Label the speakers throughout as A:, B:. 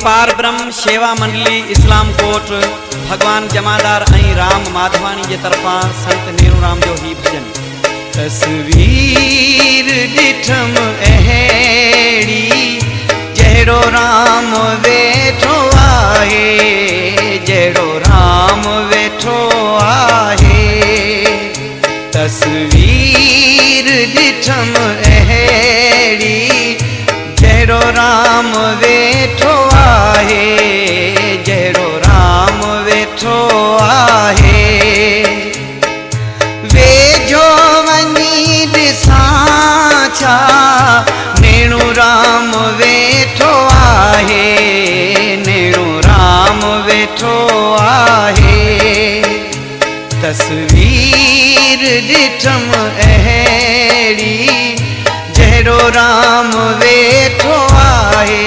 A: पार ब्रह्म सेवा मंडली इस्लाम कोट भगवान जमादार ऐं राम माधवानी के तरफा संत नेरूराम जो ही भजन। तस्वीर ॾिठम अहिड़ी जहिड़ो राम वेठो आहे, जहिड़ो राम वेठो आहे। तस्वीर ॾिठम अहिड़ी जहिड़ो राम वेठो आहे, जहिड़ो राम वेठो आहे। वेझो वञी ॾिसां छा नेणू राम वेठो आहे, नेणू राम वेठो आहे। तस्वीर ॾिठम अहिड़ी जहिड़ो राम वेठो आहे,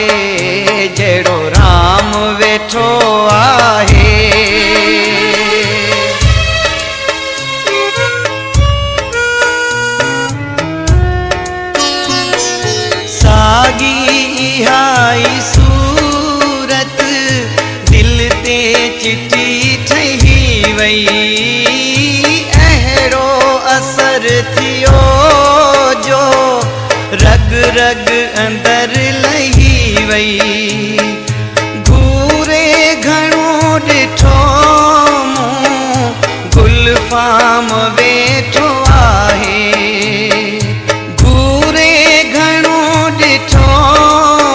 A: जहिड़ो राम वेठो आहे। सागी इहाई सूरत दिल ते चिठी ठही वई, अहिड़ो असर थियो जो रग रग अंदर लही वई। घूरे घणो ॾिठो मूं गुलफाम वेठो आहे, घूरे घणो ॾिठो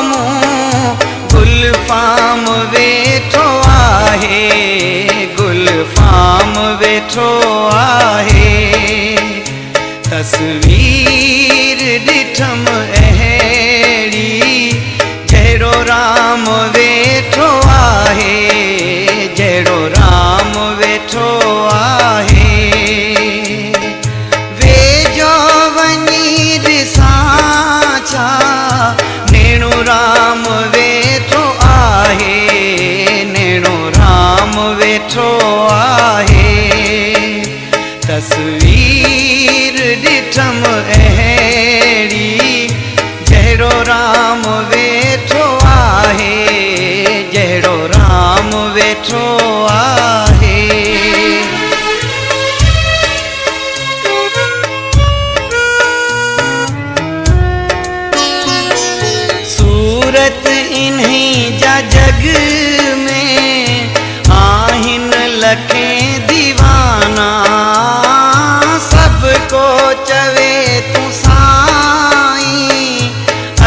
A: मूं गुलफाम वेठो आहे, गुलफाम वेठो आहे। तस्वीर ॾिठम अहिड़ी जहिड़ो राम वेठो आहे, जहिड़ो राम वेठो आहे। वेझो वञी ॾिसां छा नेणू राम वेठो आहे, नेणू राम वेठो आहे। तस्वीर ॾिठम अहिड़ी जहिड़ो राम वेठो आहे, जहिड़ो राम वेठो आहे। सूरत इन्हीं जा जग में आहिन लखे दीवाना, सबको चवे तू साईं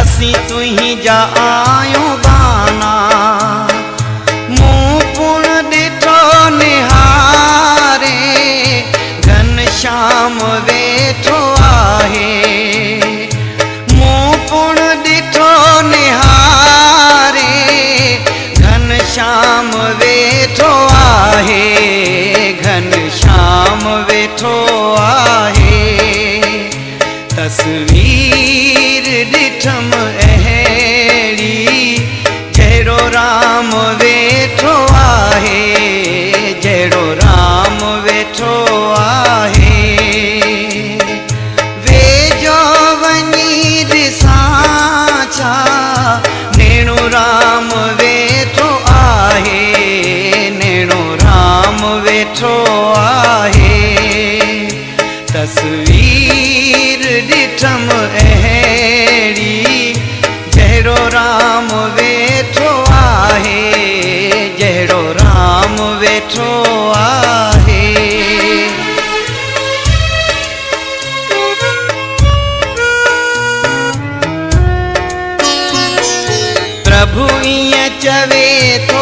A: असी तुही जा आयूं बाना। मूं पुण ॾिठो निहारे घनश्याम वेठो आहे, मूं पुण ॾिठो निहारे घनश्याम वेठो आहे, घनश्याम वेठो आहे। तस्वीर ॾिठम अहिड़ी जहिड़ो राम वेठो आहे, जहिड़ो राम वेठो आहे। वेझो वञी ॾिसां छा नेणू राम वेठो आहे, नेणू राम वेठो आहे। तस्वीर ॾिठम अहिड़ी जहिड़ो राम वेठो आहे, जहिड़ो राम वेठो आहे। प्रभु ईअं चवे थो